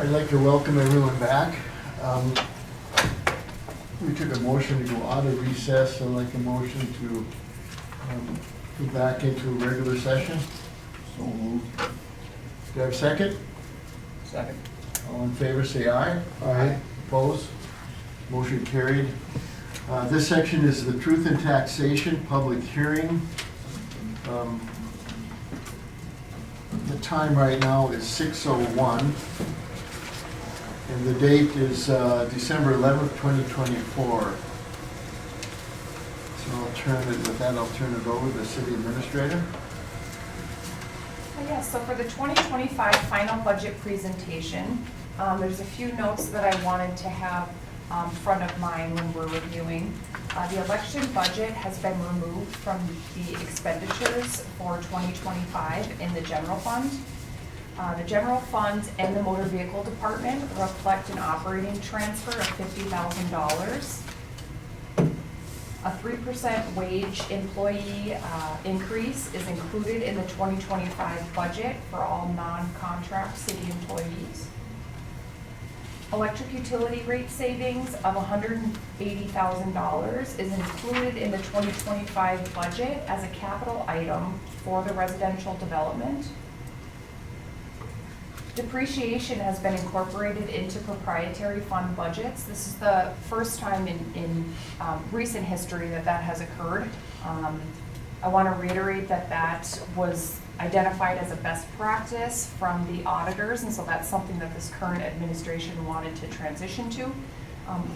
I'd like to welcome everyone back. We took a motion to go out of recess, so I'd like a motion to go back into a regular session. So moved. Do you have a second? Second. All in favor, say aye. Aye. Opposed? Motion carried. This section is the truth in taxation, public hearing. The time right now is 6:01, and the date is December 11th, 2024. So with that, I'll turn it over to the city administrator. Yes, so for the 2025 final budget presentation, there's a few notes that I wanted to have front of mind when we're reviewing. The election budget has been removed from the expenditures for 2025 in the general fund. The general fund and the motor vehicle department reflect an operating transfer of $50,000. A 3% wage employee increase is included in the 2025 budget for all non-contract city employees. Electric utility rate savings of $180,000 is included in the 2025 budget as a capital item for the residential development. Depreciation has been incorporated into proprietary fund budgets. This is the first time in recent history that has occurred. I want to reiterate that was identified as a best practice from the auditors, and so that's something that this current administration wanted to transition to.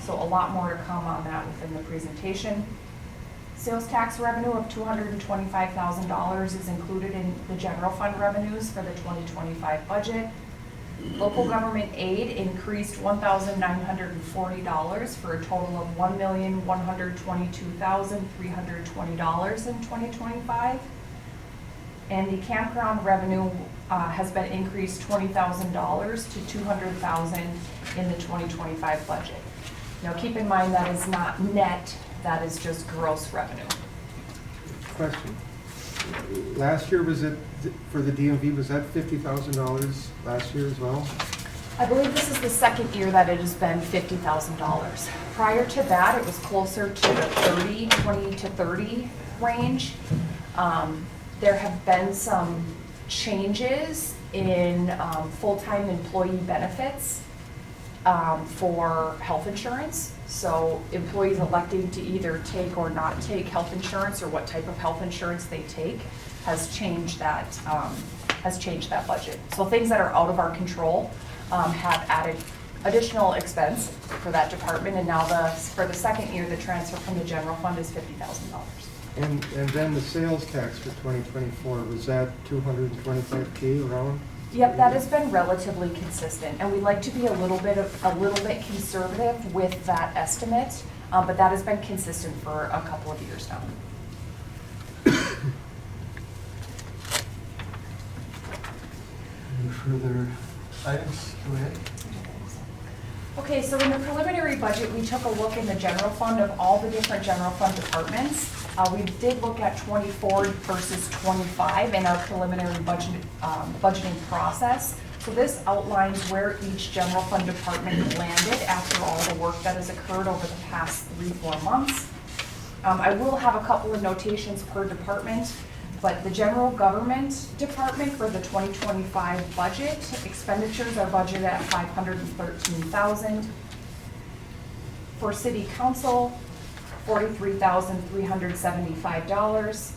So a lot more to come on that within the presentation. Sales tax revenue of $225,000 is included in the general fund revenues for the 2025 budget. Local government aid increased $1,940 for a total of $1,122,320 in 2025. And the campground revenue has been increased $20,000 to $200,000 in the 2025 budget. Now keep in mind that is not net, that is just gross revenue. Question. Last year, was it, for the DMV, was that $50,000 last year as well? I believe this is the second year that it has been $50,000. Prior to that, it was closer to the 20 to 30 range. There have been some changes in full-time employee benefits for health insurance. So employees electing to either take or not take health insurance, or what type of health insurance they take, has changed that budget. So things that are out of our control have added additional expense for that department, and now for the second year, the transfer from the general fund is $50,000. And then the sales tax for 2024, was that $225K around? Yep, that has been relatively consistent, and we like to be a little bit conservative with that estimate, but that has been consistent for a couple of years now. Any further items? Go ahead. Okay, so in the preliminary budget, we took a look in the general fund of all the different general fund departments. We did look at 24 versus 25 in our preliminary budgeting process. So this outlines where each general fund department landed after all the work that has occurred over the past 3-4 months. I will have a couple of notations per department, but the general government department for the 2025 budget, expenditures are budgeted at $513,000. For city council, $43,375.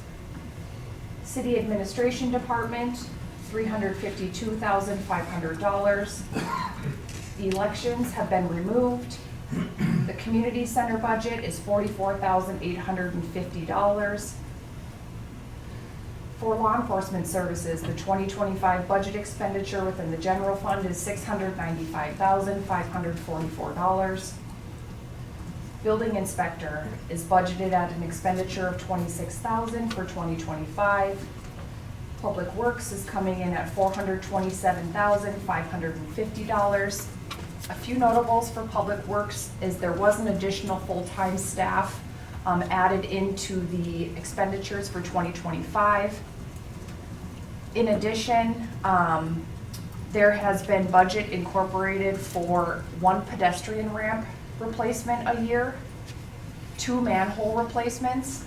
City administration department, $352,500. Elections have been removed. The community center budget is $44,850. For law enforcement services, the 2025 budget expenditure within the general fund is $695,544. Building inspector is budgeted at an expenditure of $26,000 for 2025. Public Works is coming in at $427,550. A few notables for Public Works is there was an additional full-time staff added into the expenditures for 2025. In addition, There has been budget incorporated for 1 pedestrian ramp replacement a year, 2 manhole replacements,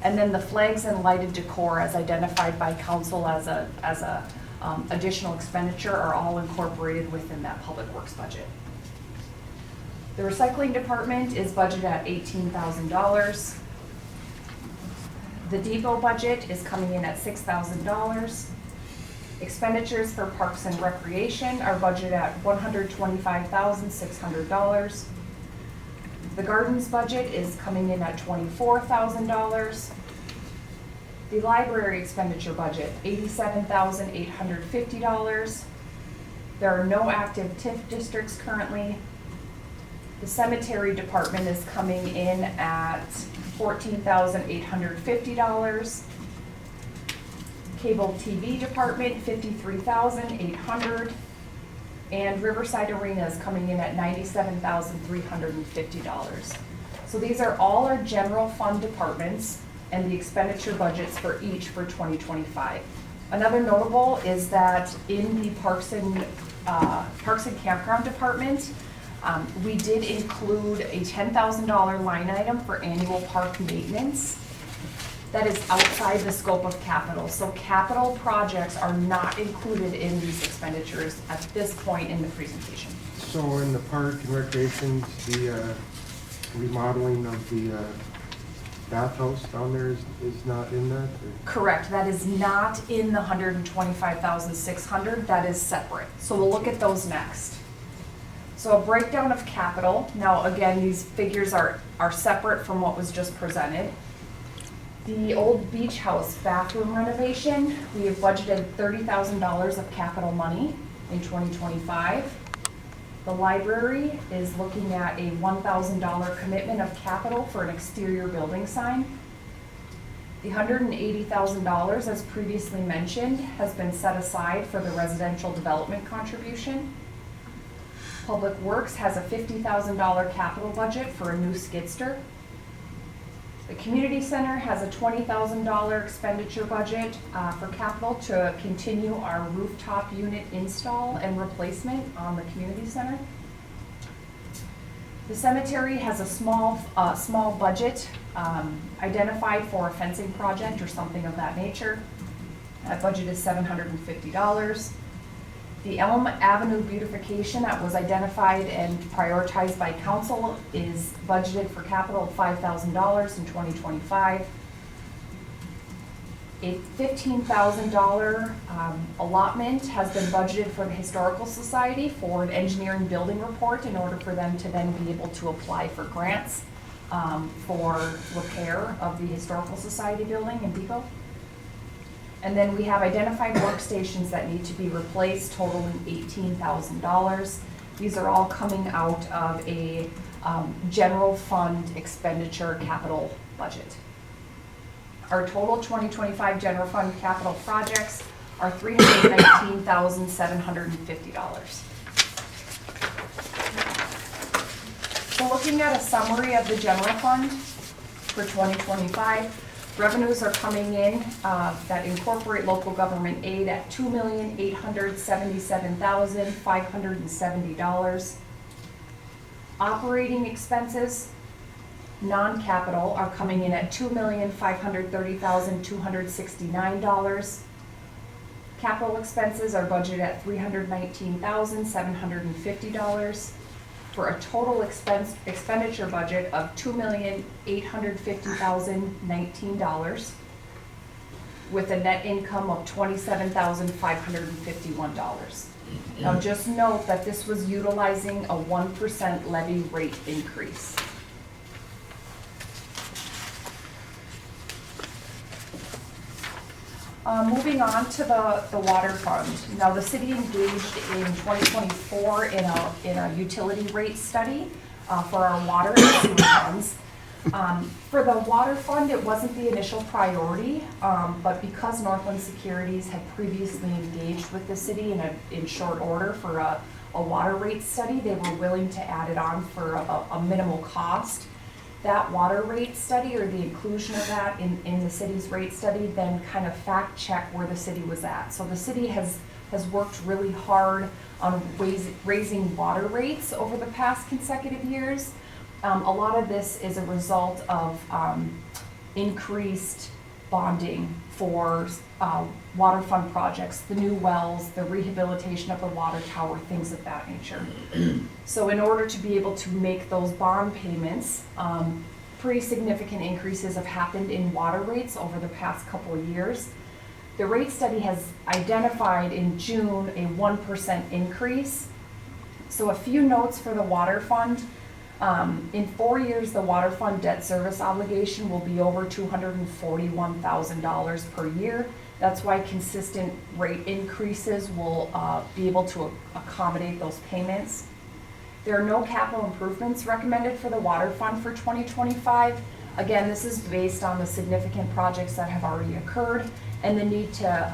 and then the flags and lighted decor as identified by council as a additional expenditure are all incorporated within that public works budget. The recycling department is budgeted at $18,000. The depot budget is coming in at $6,000. Expenditures for parks and recreation are budgeted at $125,600. The gardens budget is coming in at $24,000. The library expenditure budget, $87,850. There are no active TIF districts currently. The cemetery department is coming in at $14,850. Cable TV department, $53,800. And Riverside Arena is coming in at $97,350. So these are all our general fund departments and the expenditure budgets for each for 2025. Another notable is that in the Parks and Campground department, we did include a $10,000 line item for annual park maintenance. That is outside the scope of capital. So capital projects are not included in these expenditures at this point in the presentation. So in the park and recreation, the remodeling of the bathhouse down there is not in that? Or? Correct, that is not in the $125,600, that is separate. So we'll look at those next. So a breakdown of capital. Now again, these figures are separate from what was just presented. The old beach house bathroom renovation, we have budgeted $30,000 of capital money in 2025. The library is looking at a $1,000 commitment of capital for an exterior building sign. The $180,000, as previously mentioned, has been set aside for the residential development contribution. Public Works has a $50,000 capital budget for a new skidster. The community center has a $20,000 expenditure budget for capital to continue our rooftop unit install and replacement on the community center. The cemetery has a small budget identified for a fencing project or something of that nature. That budget is $750. The Elm Avenue beautification that was identified and prioritized by council is budgeted for capital of $5,000 in 2025. A $15,000 allotment has been budgeted for the Historical Society for an engineering building report in order for them to then be able to apply for grants for repair of the Historical Society building in Depot. And then we have identified workstations that need to be replaced, totaling $18,000. These are all coming out of a general fund expenditure capital budget. Our total 2025 general fund capital projects are $319,750. So looking at a summary of the general fund for 2025, revenues are coming in that incorporate local government aid at $2,877,570. Operating expenses, non-capital, are coming in at $2,530,269. Capital expenses are budgeted at $319,750 for a total expenditure budget of $2,850,019 with a net income of $27,551. Now just note that this was utilizing a 1% levy rate increase. Moving on to the water fund. Now the city engaged in 2024 in a utility rate study for our water and sewer funds. For the water fund, it wasn't the initial priority, but because Northland Securities had previously engaged with the city in short order for a water rate study, they were willing to add it on for a minimal cost. that water rate study, or the inclusion of that in the city's rate study, then kind of fact check where the city was at. So the city has worked really hard on raising water rates over the past consecutive years. A lot of this is a result of increased bonding for water fund projects, the new wells, the rehabilitation of the water tower, things of that nature. So in order to be able to make those bond payments, pretty significant increases have happened in water rates over the past couple of years. The rate study has identified in June a 1% increase. So a few notes for the water fund. In 4 years, the water fund debt service obligation will be over $241,000 per year. That's why consistent rate increases will be able to accommodate those payments. There are no capital improvements recommended for the water fund for 2025. Again, this is based on the significant projects that have already occurred and the need to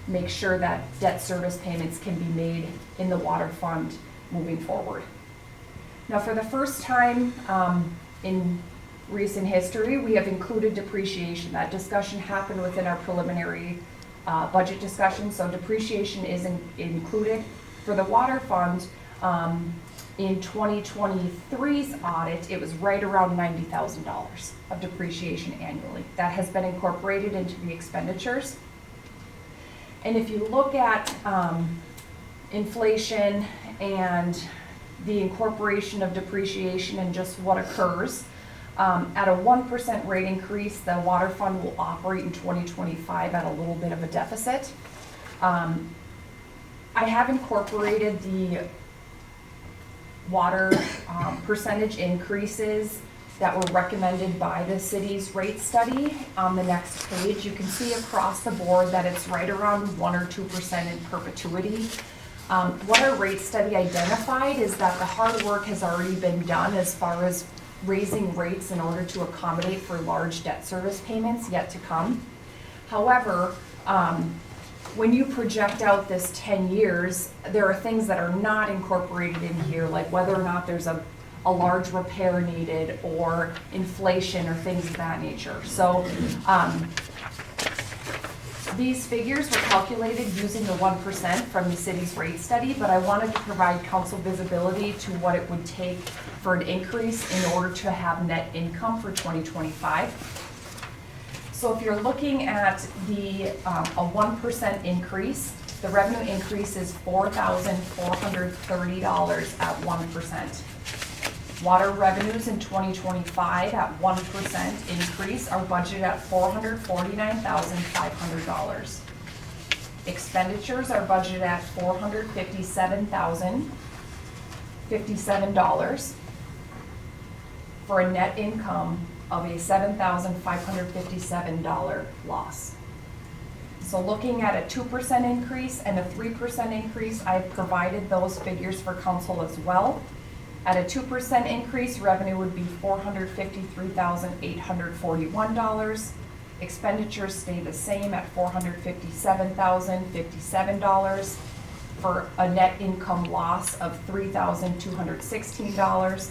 make sure that debt service payments can be made in the water fund moving forward. Now, for the first time in recent history, we have included depreciation. That discussion happened within our preliminary budget discussion, so depreciation is included. For the water fund, in 2023's audit, it was right around $90,000 of depreciation annually. That has been incorporated into the expenditures. And if you look at inflation and the incorporation of depreciation and just what occurs, at a 1% rate increase, the water fund will operate in 2025 at a little bit of a deficit. I have incorporated the water percentage increases that were recommended by the city's rate study on the next page. You can see across the board that it's right around 1 or 2% in perpetuity. What our rate study identified is that the hard work has already been done as far as raising rates in order to accommodate for large debt service payments yet to come. However, when you project out this 10 years, there are things that are not incorporated in here, like whether or not there's a large repair needed or inflation or things of that nature. So these figures were calculated using the 1% from the city's rate study, but I wanted to provide council visibility to what it would take for an increase in order to have net income for 2025. So if you're looking at a 1% increase, the revenue increase is $4,430 at 1%. Water revenues in 2025 at 1% increase are budgeted at $449,500. Expenditures are budgeted at $457,057 for a net income of a $7,557 loss. So looking at a 2% increase and a 3% increase, I've provided those figures for council as well. At a 2% increase, revenue would be $453,841. Expenditures stay the same at $457,057 for a net income loss of $3,216.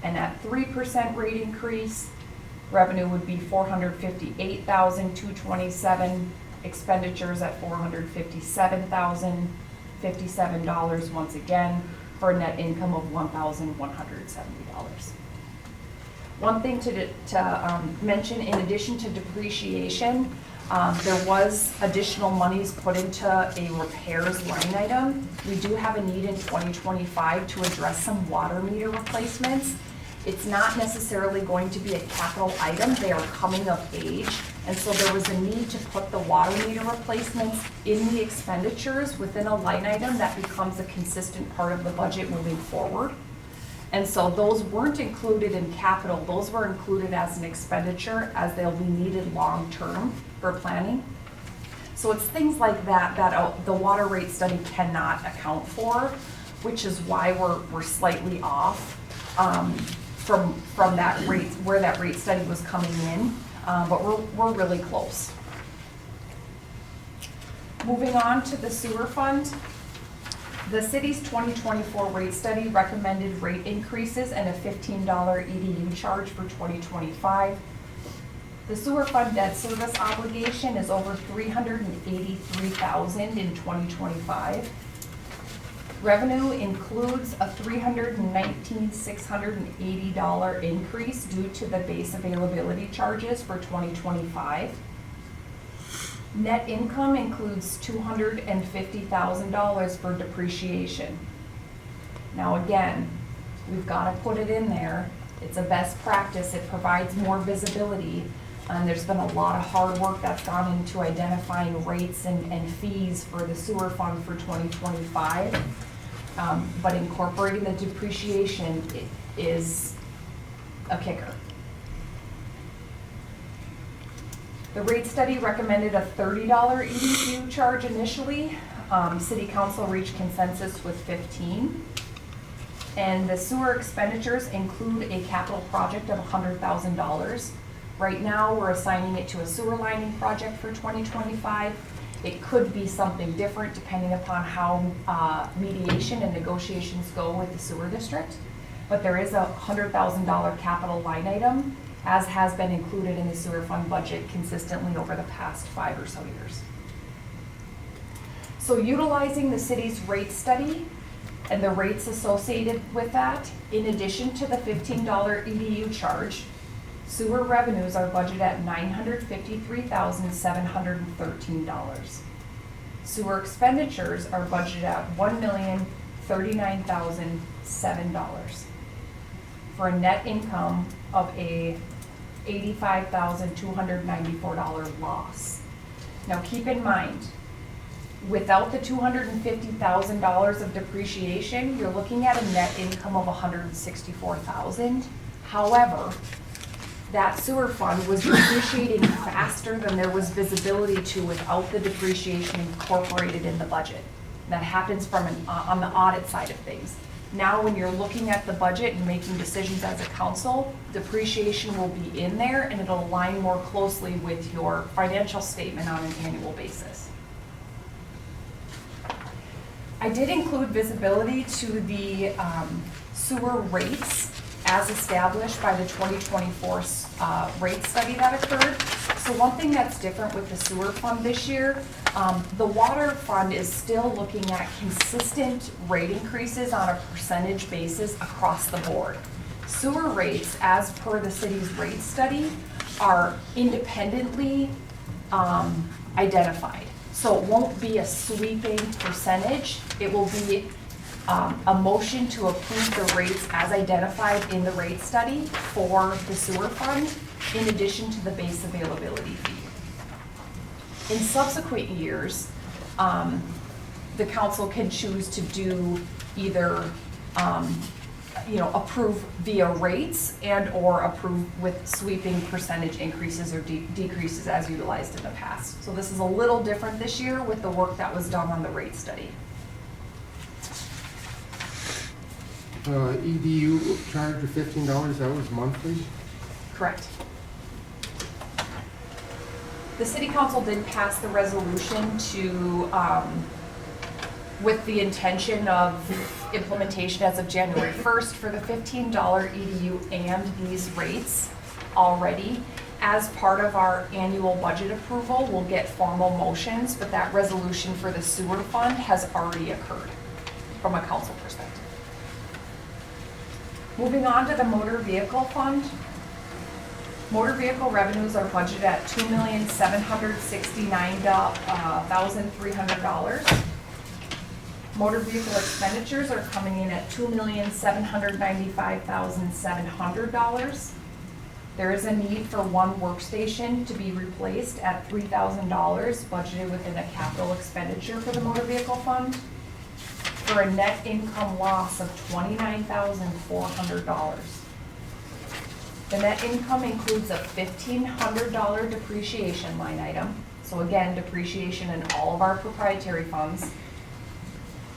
And at 3% rate increase, revenue would be $458,227. Expenditures at $457,057 once again, for a net income of $1,170. One thing to mention, in addition to depreciation, there was additional monies put into a repairs line item. We do have a need in 2025 to address some water meter replacements. It's not necessarily going to be a capital item. They are coming of age. And so there was a need to put the water meter replacements in the expenditures within a line item that becomes a consistent part of the budget moving forward. And so those weren't included in capital. Those were included as an expenditure as they'll be needed long-term for planning. So it's things like that the water rate study cannot account for, which is why we're slightly off from that rate, where that rate study was coming in. But we're really close. Moving on to the sewer fund. The city's 2024 rate study recommended rate increases and a $15 EDU charge for 2025. The sewer fund debt service obligation is over $383,000 in 2025. Revenue includes a $319,680 increase due to the base availability charges for 2025. Net income includes $250,000 for depreciation. Now again, we've got to put it in there. It's a best practice. It provides more visibility. And there's been a lot of hard work that's gone into identifying rates and fees for the sewer fund for 2025. But incorporating the depreciation is a kicker. The rate study recommended a $30 EDU charge initially. City Council reached consensus with 15. And the sewer expenditures include a capital project of $100,000. Right now, we're assigning it to a sewer lining project for 2025. It could be something different depending upon how mediation and negotiations go with the sewer district. But there is a $100,000 capital line item, as has been included in the sewer fund budget consistently over the past 5 or so years. So utilizing the city's rate study and the rates associated with that, in addition to the $15 EDU charge, sewer revenues are budgeted at $953,713. Sewer expenditures are budgeted at $1,039,007 for a net income of a $85,294 loss. Now keep in mind, without the $250,000 of depreciation, you're looking at a net income of $164,000. However, that sewer fund was depreciating faster than there was visibility to without the depreciation incorporated in the budget. That happens from on the audit side of things. Now, when you're looking at the budget and making decisions as a council, depreciation will be in there and it'll align more closely with your financial statement on an annual basis. I did include visibility to the sewer rates as established by the 2024 rate study that occurred. So one thing that's different with the sewer fund this year, the water fund is still looking at consistent rate increases on a percentage basis across the board. Sewer rates, as per the city's rate study, are independently identified. So it won't be a sweeping percentage. It will be a motion to approve the rates as identified in the rate study for the sewer fund, in addition to the base availability fee. In subsequent years, the council can choose to do either approve via rates and or approve with sweeping percentage increases or decreases as utilized in the past. So this is a little different this year with the work that was done on the rate study. EDU charge of $15, that was monthly? Correct. The city council did pass the resolution to, with the intention of implementation as of January 1st for the $15 EDU and these rates already. As part of our annual budget approval, we'll get formal motions, but that resolution for the sewer fund has already occurred from a council perspective. Moving on to the motor vehicle fund. Motor vehicle revenues are budgeted at $2,769,300. Motor vehicle expenditures are coming in at $2,795,700. There is a need for one workstation to be replaced at $3,000, budgeted within a capital expenditure for the motor vehicle fund, for a net income loss of $29,400. The net income includes a $1,500 depreciation line item. So again, depreciation in all of our proprietary funds,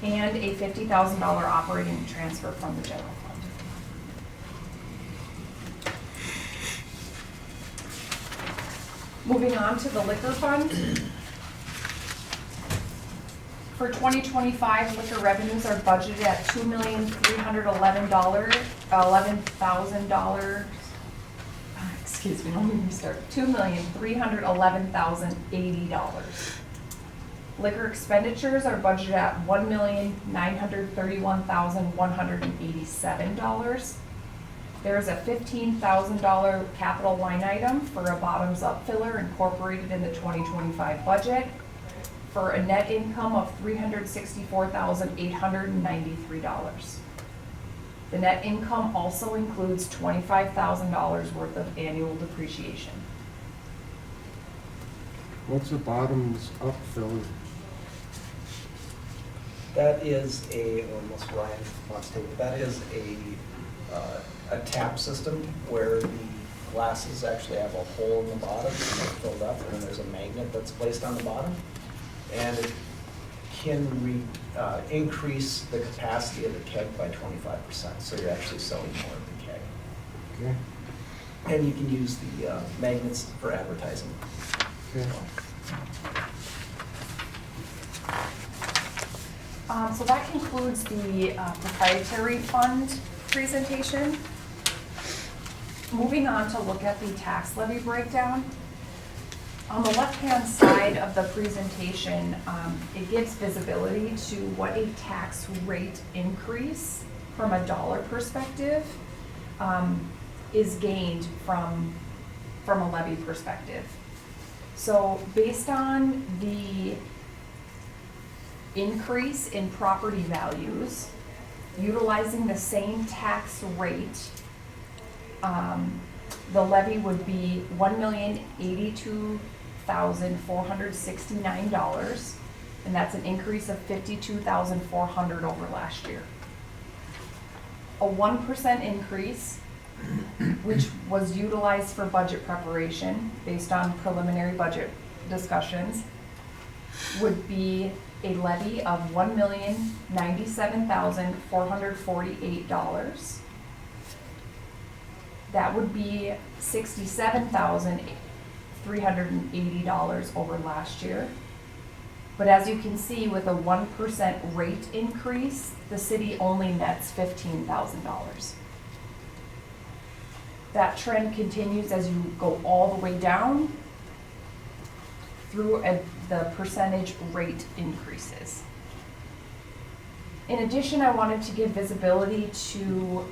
and a $50,000 operating transfer from the general fund. Moving on to the liquor fund. For 2025, liquor revenues are budgeted at $2,311,000. Excuse me, let me restart. $2,311,080. Liquor expenditures are budgeted at $1,931,187. There's a $15,000 capital line item for a bottoms-up filler incorporated in the 2025 budget, for a net income of $364,893. The net income also includes $25,000 worth of annual depreciation. What's a bottoms up filler? That is Ms. Ryan wants to take it, that is a tap system where the glasses actually have a hole in the bottom and they're filled up, and then there's a magnet that's placed on the bottom. And it can increase the capacity of the keg by 25%, so you're actually selling more of the keg. Okay. And you can use the magnets for advertising. Okay. So that concludes the proprietary fund presentation. Moving on to look at the tax levy breakdown. On the left-hand side of the presentation, it gives visibility to what a tax rate increase from a dollar perspective is gained from a levy perspective. So based on the increase in property values, utilizing the same tax rate, the levy would be $1,082,469, and that's an increase of $52,400 over last year. A 1% increase, which was utilized for budget preparation based on preliminary budget discussions, would be a levy of $1,097,448. That would be $67,380 over last year. But as you can see, with a 1% rate increase, the city only nets $15,000. That trend continues as you go all the way down through the percentage rate increases. In addition, I wanted to give visibility to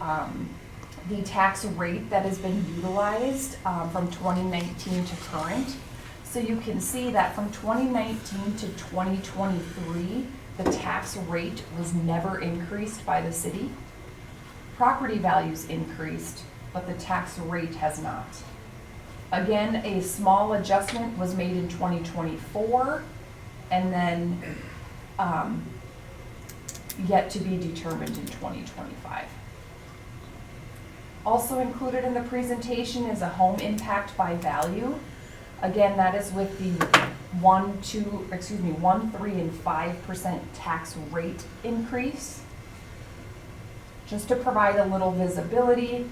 the tax rate that has been utilized from 2019 to current. So you can see that from 2019 to 2023, the tax rate was never increased by the city. Property values increased, but the tax rate has not. Again, a small adjustment was made in 2024, and then yet to be determined in 2025. Also included in the presentation is a home impact by value. Again, that is with the 1, 3, and 5% tax rate increase. Just to provide a little visibility,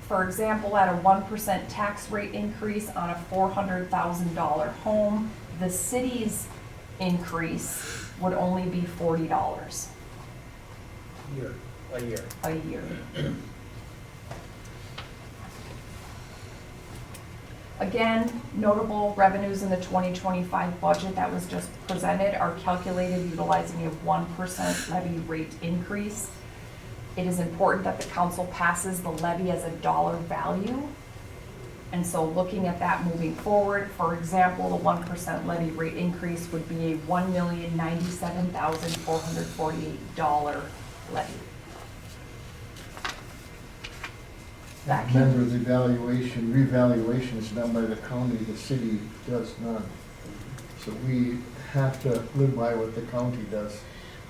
for example, at a 1% tax rate increase on a $400,000 home, the city's increase would only be $40 A year. a year. Again, notable revenues in the 2025 budget that was just presented are calculated utilizing a 1% levy rate increase. It is important that the council passes the levy as a dollar value. And so looking at that moving forward, for example, the 1% levy rate increase would be a $1,097,448 levy. That can- Remember, the revaluation is done by the county, the city does not. So we have to live by what the county does.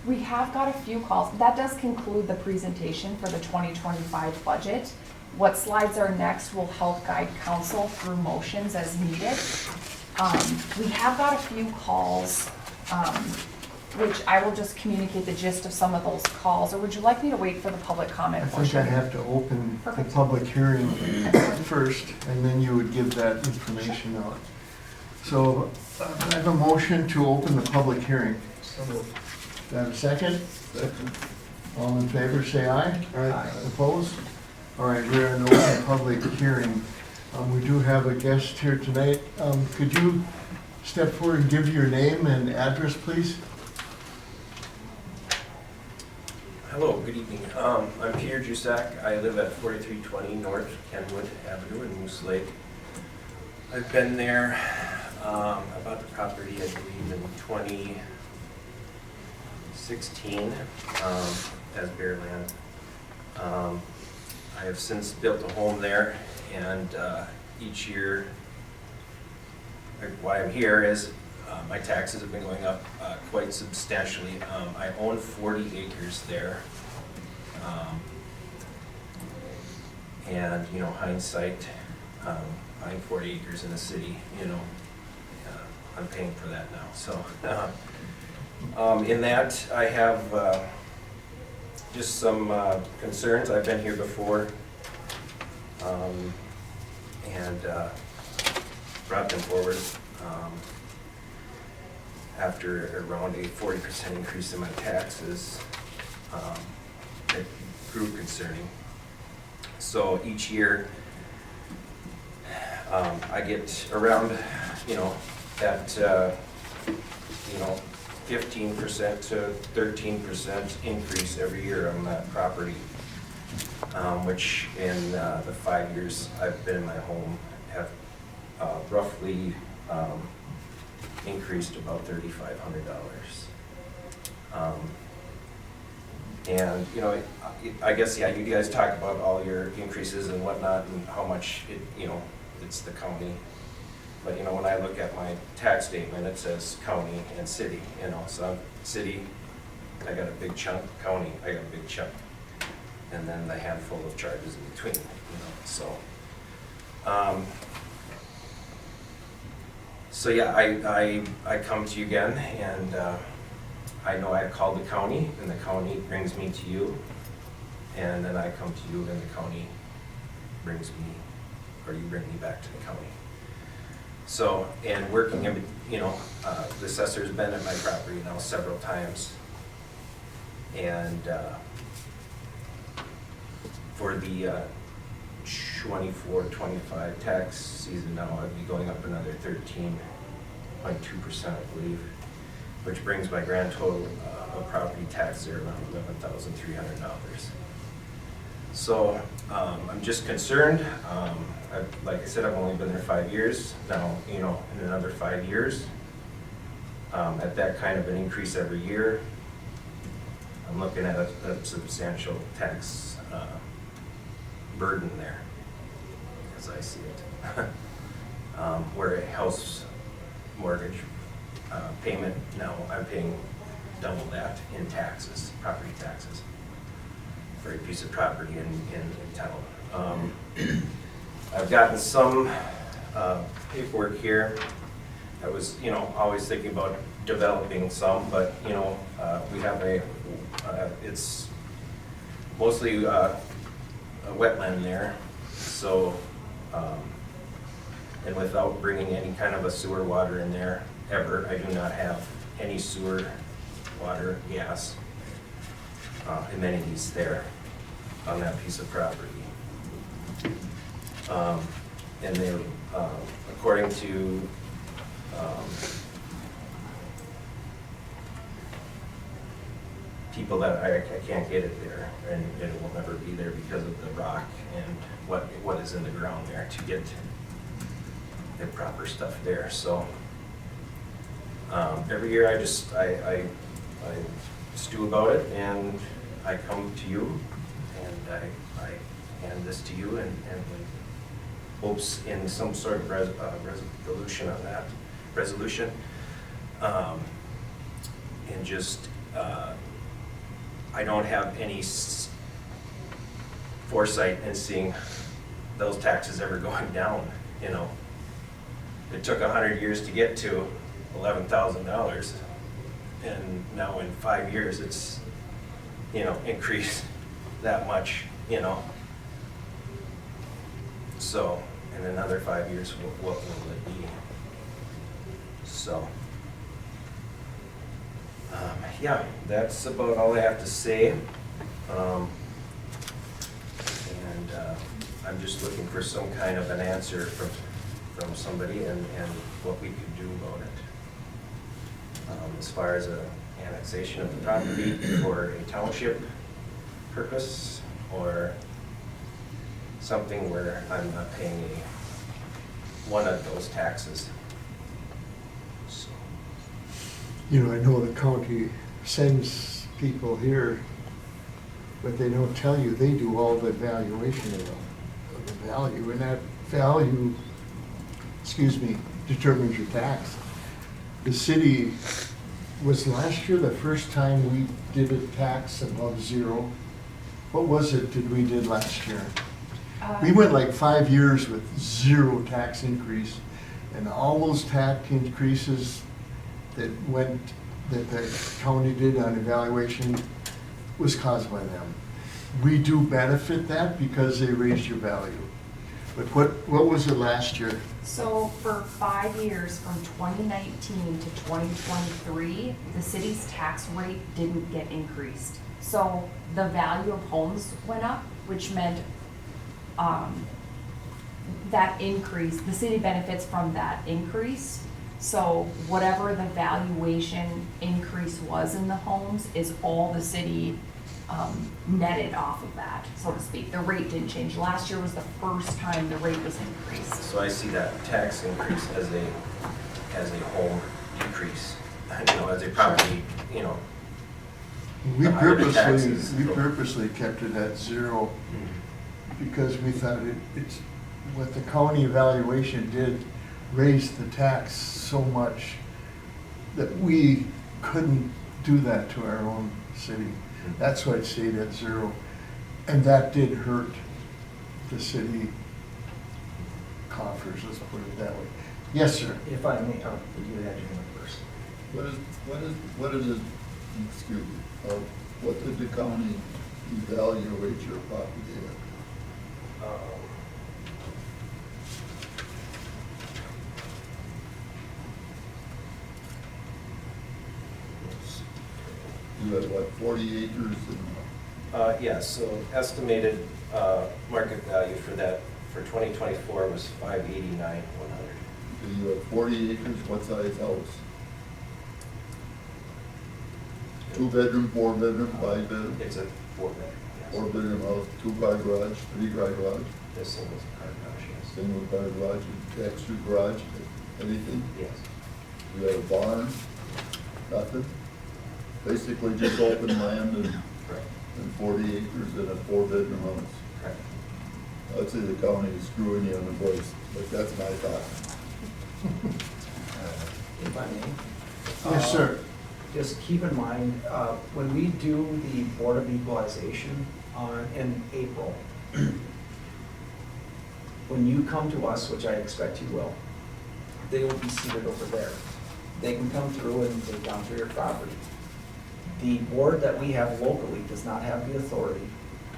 We have got a few calls. That does conclude the presentation for the 2025 budget. What slides are next will help guide council through motions as needed. We have got a few calls, which I will just communicate the gist of some of those calls, or would you like me to wait for the public comment I think portion? I have to open the Perfect. public hearing Excellent. first, and then you would give that information out. So I have a motion to open the public hearing. So moved. Do I have a second? Second. All in favor, say aye. Aye. Opposed? All right, we're in open public hearing. We do have a guest here tonight. Could you step forward and give your name and address, please? Hello, good evening. I'm Peter Jusak. I live at 4320 North Kenwood Avenue in Moose Lake. I've been there, about the property, I believe, in 2016, as bare land. I have since built a home there, and each year, why I'm here is my taxes have been going up quite substantially. I own 40 acres there. And, you know, hindsight, buying 40 acres in a city, you know, I'm paying for that now. So, in that, I have just some concerns. I've been here before, and brought them forward. After around a 40% increase in my taxes, it grew concerning. So each year, I get around, you know, that, 15% to 13% increase every year on that property, which in the 5 years I've been in my home have roughly increased about $3,500. And, you know, I guess, yeah, you guys talk about all your increases and whatnot and how much it, you know, it's the county. But, you know, when I look at my tax statement, it says county and city, you know, so city, I got a big chunk, county, I got a big chunk. And then the handful of charges in between, you know, so. So yeah, I come to you again, and I know I called the county, and the county brings me to you, and then I come to you, and the county brings me, or you bring me back to the county. So, and working in, you know, the assessor's been at my property now several times, and for the 24-25 tax season now, I'd be going up another 13.2%, I believe, which brings my grand total of property tax there around $11,300. So I'm just concerned. Like I said, I've only been there 5 years. Now, you know, in another 5 years, at that kind of an increase every year, I'm looking at a substantial tax burden there, as I see it. Where a house mortgage payment, now I'm paying double that in taxes, property taxes, for a piece of property in town. I've gotten some paperwork here. I was, you know, always thinking about developing some, but, you know, we have it's mostly a wetland there, so, and without bringing any kind of a sewer water in there ever, I do not have any sewer, water, gas, amenities there on that piece of property. And they, according to people that I can't get it there, and it will never be there because of the rock and what is in the ground there to get the proper stuff there. So every year I stew about it, and I come to you, and I hand this to you, and with hopes in some sort of resolution on that resolution, and just I don't have any foresight in seeing those taxes ever going down. You know, it took 100 years to get to $11,000, and now in 5 years it's, you know, increased that much, you know. So in another 5 years, what will it be? So, yeah, that's about all I have to say. I'm just looking for some kind of an answer from somebody and what we could do about it. As far as a annexation of the property for a township purpose, or something where I'm not paying one of those taxes. So, You know, I know the county sends people here, but they don't tell you, they do all the evaluation of the value, and that value, determines your tax. The city, was last year the first time we did a tax above zero? What was it that we did last year? We went like 5 years with zero tax increase, and all those tax increases that the county did on evaluation was caused by them. We do benefit that because they raised your value. But what was it last year? So for 5 years, from 2019 to 2023, the city's tax rate didn't get increased. So the value of homes went up, which meant that increase, the city benefits from that increase. So whatever the valuation increase was in the homes is all the city netted off of that, so to speak. The rate didn't change. Last year was the first time the rate was increased. so I see that tax increase as a home decrease, as a property, We The higher the taxes, purposely kept it at zero because we thought it's, what the county evaluation did raised the tax so much that we couldn't do that to our own city. That's why it stayed at zero. And that did hurt the city coffers, let's put it that way. Yes, sir. If I may, you had your hand first. What did the county evaluate your property at? You had what, 40 acres and, Yes, so estimated market value for that, for 2024 was $589,100. you had 40 acres, what size house? 2-bedroom, 4-bedroom, 5-bedroom? It's a 4-bedroom, yes. 4-bedroom house, 2-car garage, 3-car garage, This single car garage, yes. single car garage, extra garage, anything? Yes. You had a barn, nothing? Basically just open land Correct. and 40 acres and a 4-bedroom house. Correct. I'd say the county is screwing you on the voice, but that's my thought. If I may. Yes, sir. Just keep in mind, when we do the Board of Equalization in April, when you come to us, which I expect you will, they will be seated over there. They can come through and they've gone through your property. The board that we have locally does not have the authority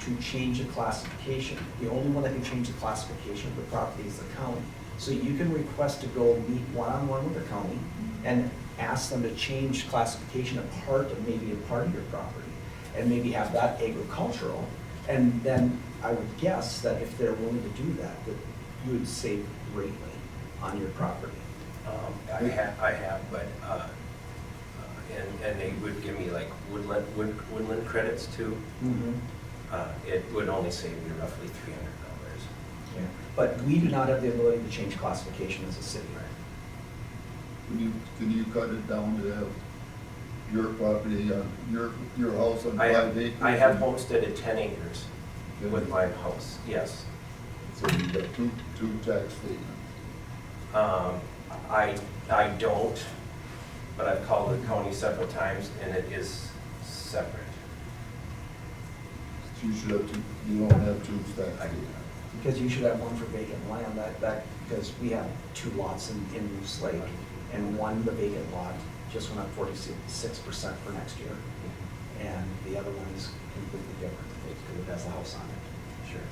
to change the classification. The only one that can change the classification of the property is the county. So you can request to go meet one-on-one with the county and ask them to change classification of maybe a part of your property, and maybe have that agricultural. And then I would guess that if they're willing to do that, that you would save greatly on your property. I have, but, and they would give me like woodland credits too. It would only save me roughly $300. Yeah. But we do not have the ability to change classification as a city. Can you cut it down to have your property on, your house on I 5 acres? have homesteaded 10 acres with my house, yes. So you've got two tax statements. I don't, but I've called the county several times and it is separate. You should have two, you don't have two tax I do statements. Because you should have one for vacant land, because we have 2 lots in Moose Lake, and one, the vacant lot, just went up 46% for next year, and the other one is completely different, because it has a house on it. Sure.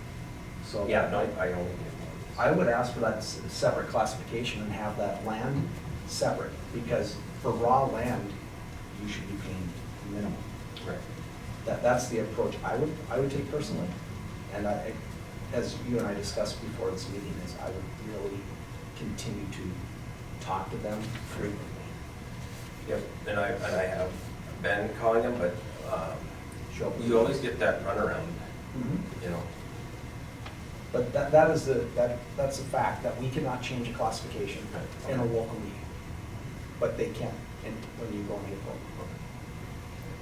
So Yeah, no, I only get one. I would ask for that separate classification and have that land separate, because for raw land, you should be paying minimum. Right. That's the approach I would take personally. And as you and I discussed before this meeting, is I would really continue to talk to them frequently. Yep, and I have been calling them, but Show up with you always things. get that runaround, Mhm. you know. But that's a fact, that we cannot change a classification in a local meeting. But they can when you go in April.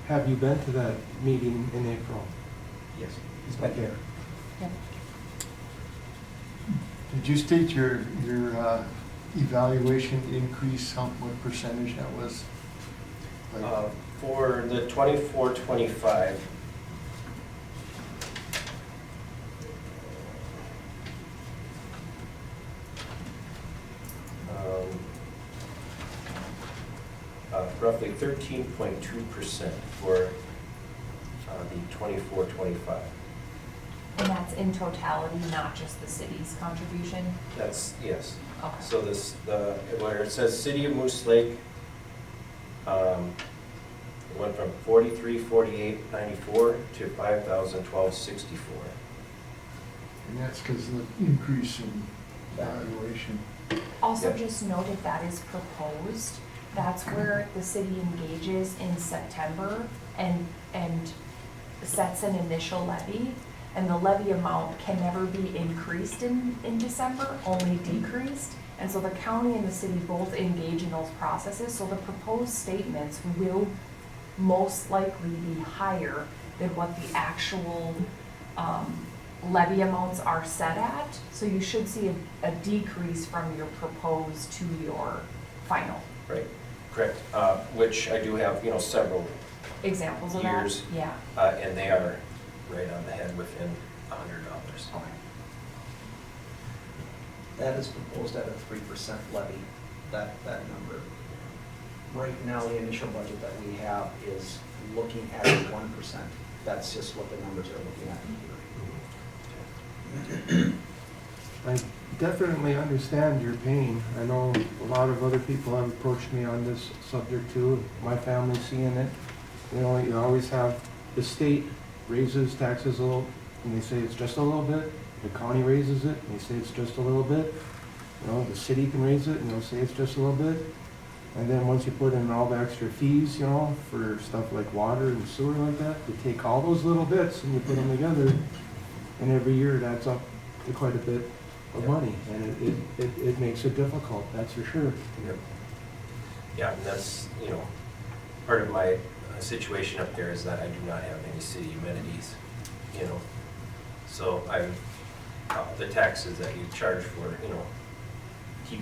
Have you been to that meeting in April? Yes, he's been here. Yeah. Did you state your evaluation increase, what percentage that was? Like, For the 24-25, roughly 13.2% for the 24-25. And that's in totality, not just the city's contribution? That's, yes. Okay. So where it says City of Moose Lake, it went from 43,48.94 to 5,012.64. And that's because of the increase in valuation. Also, Yeah. just note if that is proposed, that's where the city engages in September and sets an initial levy. And the levy amount can never be increased in December, only decreased. And so the county and the city both engage in those processes. So the proposed statements will most likely be higher than what the actual levy amounts are set at. So you should see a decrease from your proposed to your final. Right, correct. Which I do have, several, Examples of that? Years. Yeah. and they are right on the head within $100. Okay. That is proposed at a 3% levy, that number. Right now, the initial budget that we have is looking at 1%. That's just what the numbers are looking at here. I definitely understand your pain. I know a lot of other people have approached me on this subject too. My family's seeing it. You always have the state raises taxes a little, and they say it's just a little bit. The county raises it, and they say it's just a little bit. The city can raise it, and they'll say it's just a little bit. And then once you put in all the extra fees, for stuff like water and sewer like that, you take all those little bits and you put them together, and every year it adds up to quite a bit of Yep. money, and it makes it difficult, that's for sure. Yep. Yeah, and that's, part of my situation up there is that I do not have any city amenities, So the taxes that you charge for,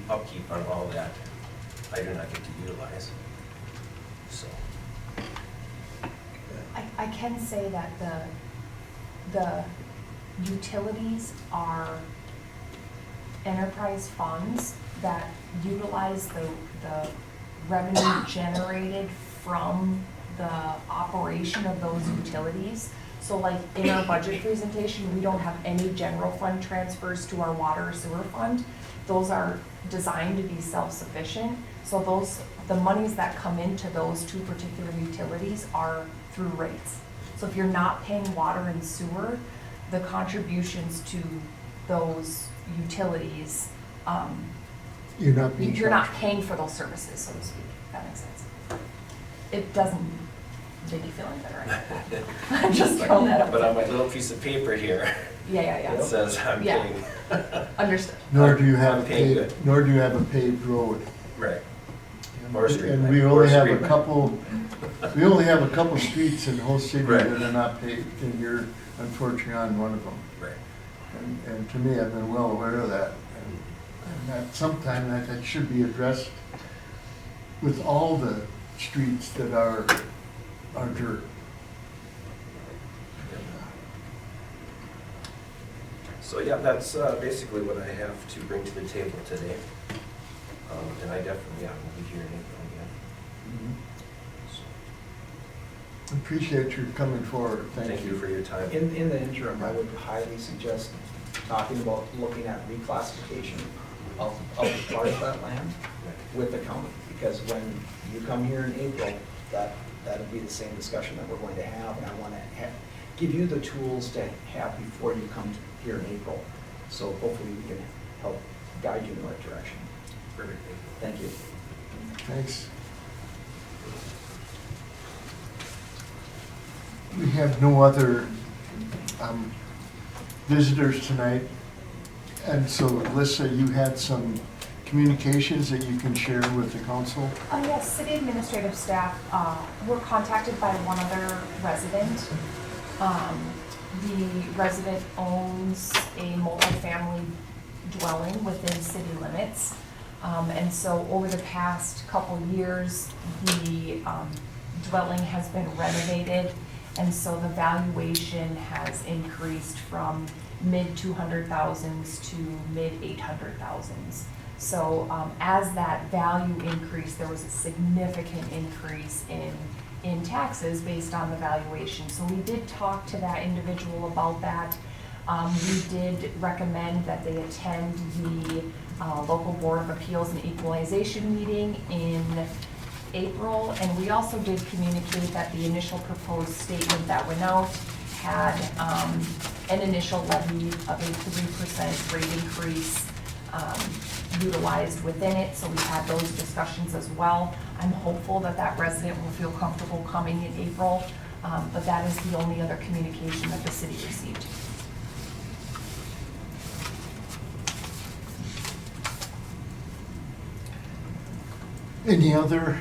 upkeep on all that, I do not get to utilize. So, I can say that the utilities are enterprise funds that utilize the revenue generated from the operation of those utilities. So like in our budget presentation, we don't have any general fund transfers to our water or sewer fund. Those are designed to be self-sufficient. So the monies that come into those two particular utilities are through rates. So if you're not paying water and sewer, the contributions to those utilities, You're not being you're not charged. paying for those services, so to speak, if that makes sense. It doesn't make you feel any better, right? I'm just throwing that up. but on my little piece of paper here, Yeah. it says I'm Yeah. paying. Understood. Nor do you have I'm a paying paved, good. nor do you have a paved road. Right. Or street And light. we Or only have street a light. couple streets in the whole city Right. that are not paved, and you're unfortunately on one of them. Right. And to me, I've been well aware of that. And that sometime that should be addressed with all the streets that are dirt. So yeah, that's basically what I have to bring to the table today. And I definitely will be here in April again. So, Appreciate your coming forward. Thank you for your time. In the interim, I would highly suggest talking about looking at reclassification of part of that land with the county, because when you come here in April, that'll be the same discussion that we're going to have, and I want to give you the tools to have before you come here in April. So hopefully we can help guide you in the right direction. Perfect. Thank you. Thanks. We have no other visitors tonight. And so, Alyssa, you had some communications that you can share with the council? Yes, city administrative staff were contacted by one other resident. The resident owns a multifamily dwelling within city limits. And so over the past couple years, the dwelling has been renovated, and so the valuation has increased from mid 200,000s to mid 800,000s. So as that value increased, there was a significant increase in taxes based on the valuation. So we did talk to that individual about that. We did recommend that they attend the local Board of Appeals and Equalization meeting in April, and we also did communicate that the initial proposed statement that went out had an initial levy of a 3% rate increase utilized within it, so we had those discussions as well. I'm hopeful that that resident will feel comfortable coming in April, but that is the only other communication that the city received. Any other?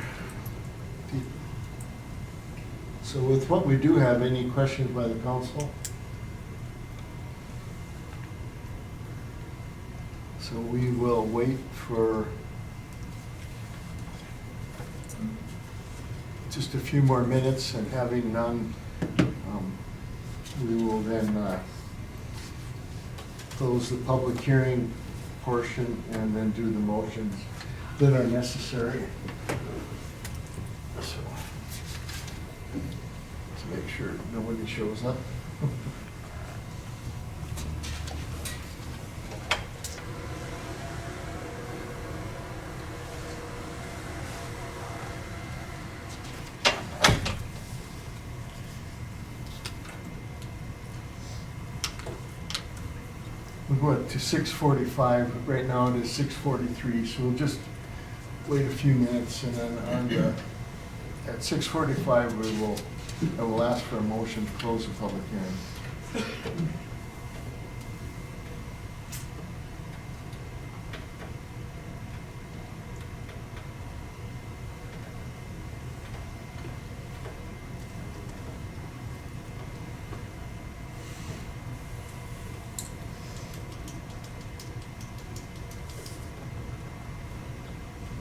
So with what we do have, any questions by the council? So we will wait for just a few more minutes, and having none, we will then close the public hearing portion and then do the motions that are necessary. So, to make sure nobody shows up. We're going to 6:45, right now it is 6:43, so we'll just wait a few minutes, and then at 6:45 I will ask for a motion to close the public hearing.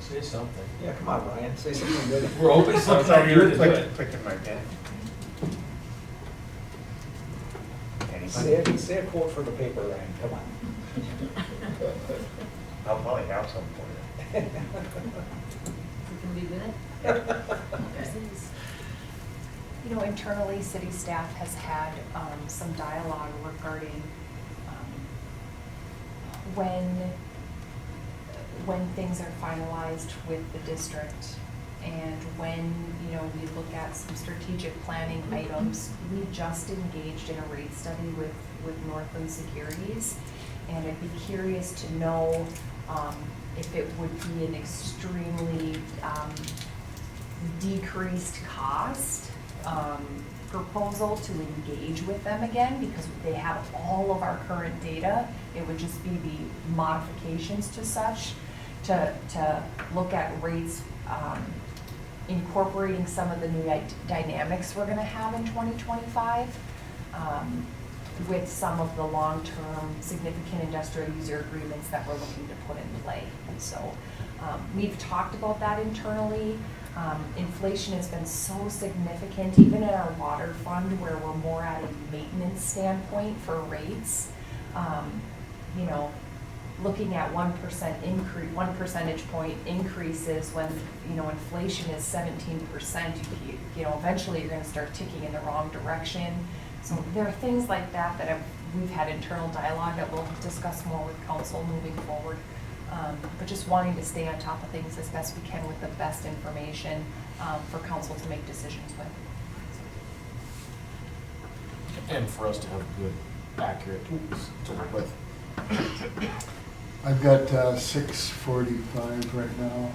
Say something. Yeah, come on, Ryan, say something good. We're hoping sometime good to do it. Clicking my pen. Say a quote for the paper, Ryan, come on. I'll probably have some for you. It can be good. You know, internally, city staff has had some dialogue regarding when things are finalized with the district, and when, you know, we look at some strategic planning items. We just engaged in a rate study with Northland Securities, and I'd be curious to know if it would be an extremely decreased cost proposal to engage with them again, because they have all of our current data. It would just be the modifications to such to look at rates, incorporating some of the new dynamics we're gonna have in 2025 with some of the long-term significant industrial user agreements that we're looking to put in play. And so we've talked about that internally. Inflation has been so significant, even in our water fund, where we're more at a maintenance standpoint for rates. You know, looking at 1% increase, 1 percentage point increases when, you know, inflation is 17%, you know, eventually you're gonna start ticking in the wrong direction. So there are things like that that we've had internal dialogue that we'll discuss more with council moving forward. But just wanting to stay on top of things as best we can with the best information for council to make decisions with. And for us to have good, accurate tools to work with. I've got 6:45 right now.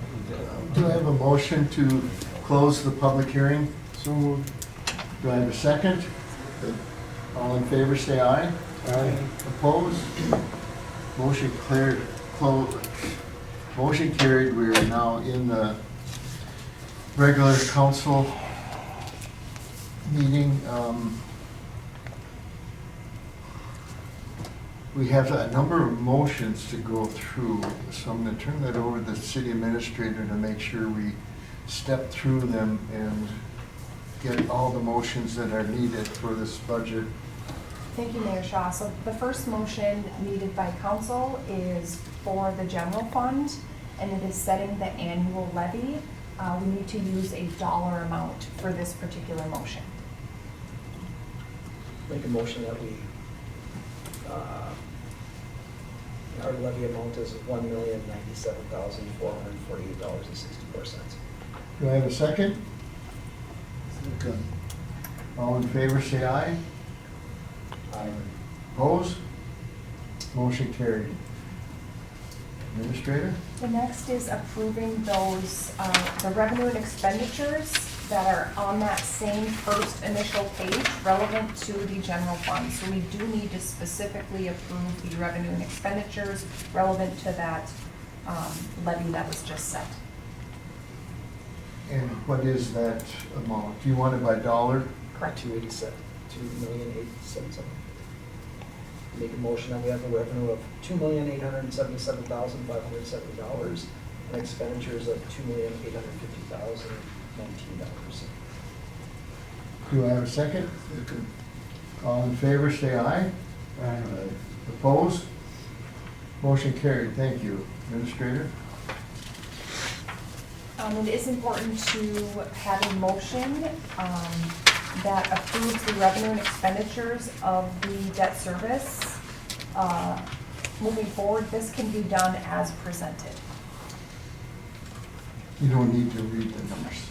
Do I have a motion to close the public hearing? So moved. Do I have a second? All in favor, say aye. Aye. Opposed? Motion cleared, motion carried. We are now in the regular council meeting. We have a number of motions to go through, so I'm going to turn that over to the city administrator to make sure we step through them and get all the motions that are needed for this budget. Thank you, Mayor Shaw. So the first motion needed by council is for the general fund, and it is setting the annual levy. We need to use a dollar amount for this particular motion. Make a motion that we, our levy amount is $1,097,448.64. Do I have a second? All in favor, say aye. Aye. Opposed? Motion carried. Administrator? The next is approving those, the revenue and expenditures that are on that same first initial page relevant to the general fund. So we do need to specifically approve the revenue and expenditures relevant to that levy that was just set. And what is that amount? Do you want it by dollar? Correct. 2,877. Make a motion that we have a revenue of $2,877,570 and expenditures of $2,850,019. Do I have a second? All in favor, say aye. Aye. Opposed? Motion carried. Thank you. Administrator? It is important to have a motion that approves the revenue and expenditures of the debt service. Moving forward, this can be done as presented. You don't need to read the numbers.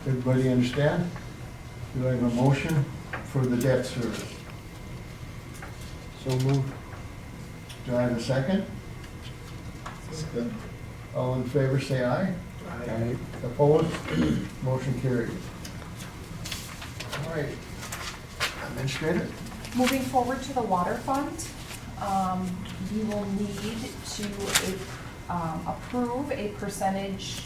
Everybody understand? Do I have a motion for the debt service? So moved. Do I have a second? Second. All in favor, say aye. Aye. Opposed? Motion carried. All right. Administrator? Moving forward to the water fund, we will need to approve a percentage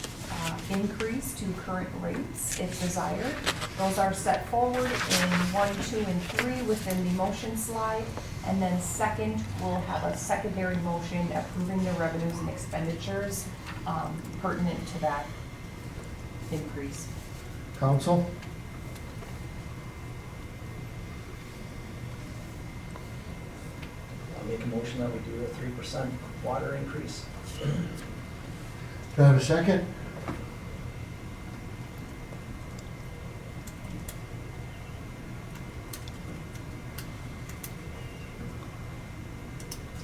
increase to current rates if desired. Those are set forward in 1, 2, and 3 within the motion slide. And then second, we'll have a secondary motion approving the revenues and expenditures pertinent to that increase. Council? I'll make a motion that we do a 3% water increase. Do I have a second?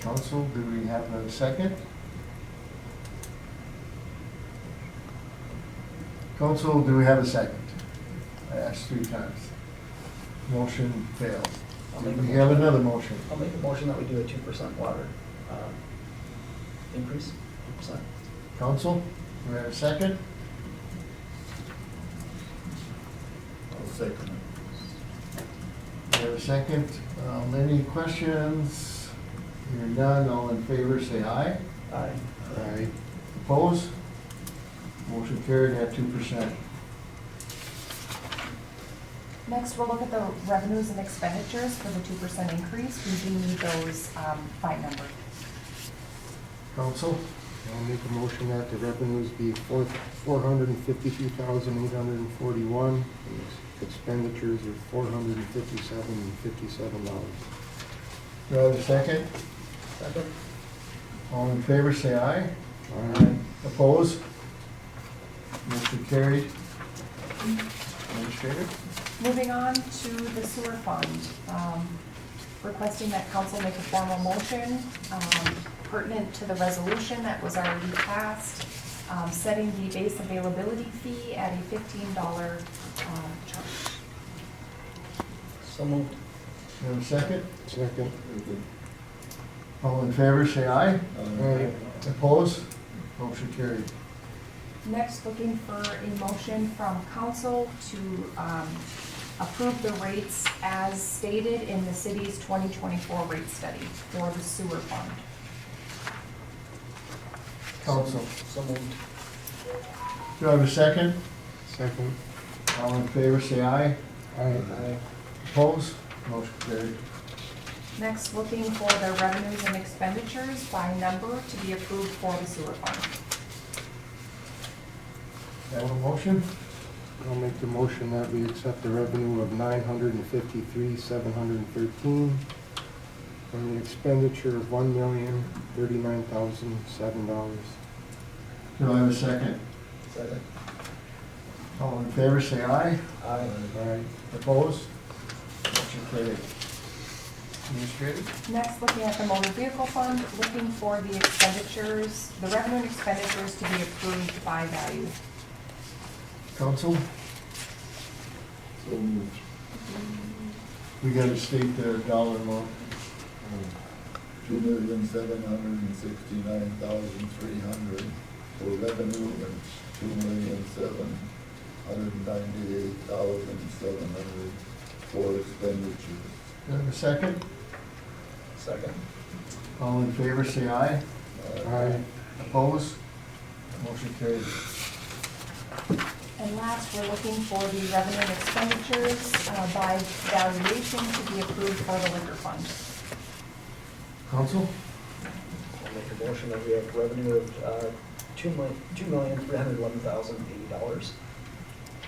Council, do we have a second? Council, do we have a second? I asked 3 times. Motion failed. I'll Do make a we motion. have another motion? I'll make a motion that we do a 2% water increase, 2%. Council, do we have a second? I'll second it. Do we have a second? Any questions? Hearing none, all in favor, say aye. Aye. Aye. Opposed? Motion carried at 2%. Next, we'll look at the revenues and expenditures for the 2% increase. We do need those by number. Council, I'll make a motion that the revenues be $452,841, and expenditures are $457,057. do I have a second? Second? All in favor, say aye. Aye. Opposed? Motion carried. Administrator? Moving on to the sewer fund, requesting that council make a formal motion pertinent to the resolution that was already passed, setting the base availability fee at a $15 charge. So moved. You have a second? Second. All in favor, say aye. Aye. Opposed? Motion carried. Next, looking for a motion from council to approve the rates as stated in the city's 2024 rate study for the sewer fund. Council, So moved. do I have a second? Second. All in favor, say aye. Aye. Opposed? Motion carried. Next, looking for the revenues and expenditures by number to be approved for the sewer fund. Have a motion? I'll make the motion that we accept the revenue of $953,713 and the expenditure of $1,039,007. Do I have a second? Second. All in favor, say aye. Aye. Aye. Opposed? Motion carried. Administrator? Next, looking at the motor vehicle fund, looking for the expenditures, the revenue and expenditures to be approved by value. Council? So moved. We gotta state the dollar amount. $2,769,300 for revenue and $2,798,700 for expenditures. Do I have a second? Second. All in favor, say aye. Aye. Opposed? Motion carried. And last, we're looking for the revenue and expenditures by valuation to be approved for the liquor fund. Council? I'll make a motion that we have revenue of $2,311,080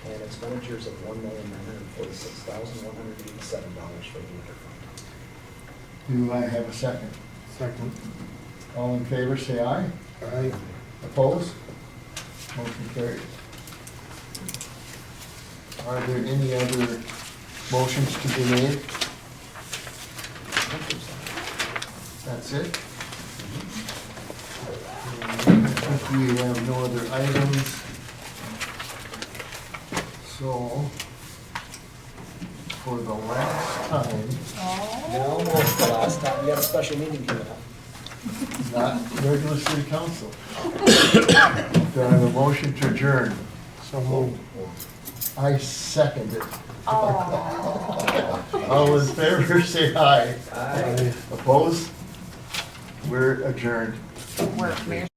and expenditures of $1,946,187 for the liquor fund. Do I have a second? Second. All in favor, say aye. Aye. Opposed? Motion carried. Are there any other motions to be made? That's it? I think we have no other items. So, for the last time, Almost the last time, we got a special meeting coming up. not regular city council. Do I have a motion to adjourn? So moved. I second it. Oh. All in favor, say aye. Aye. Opposed? We're adjourned. Work, Mayor.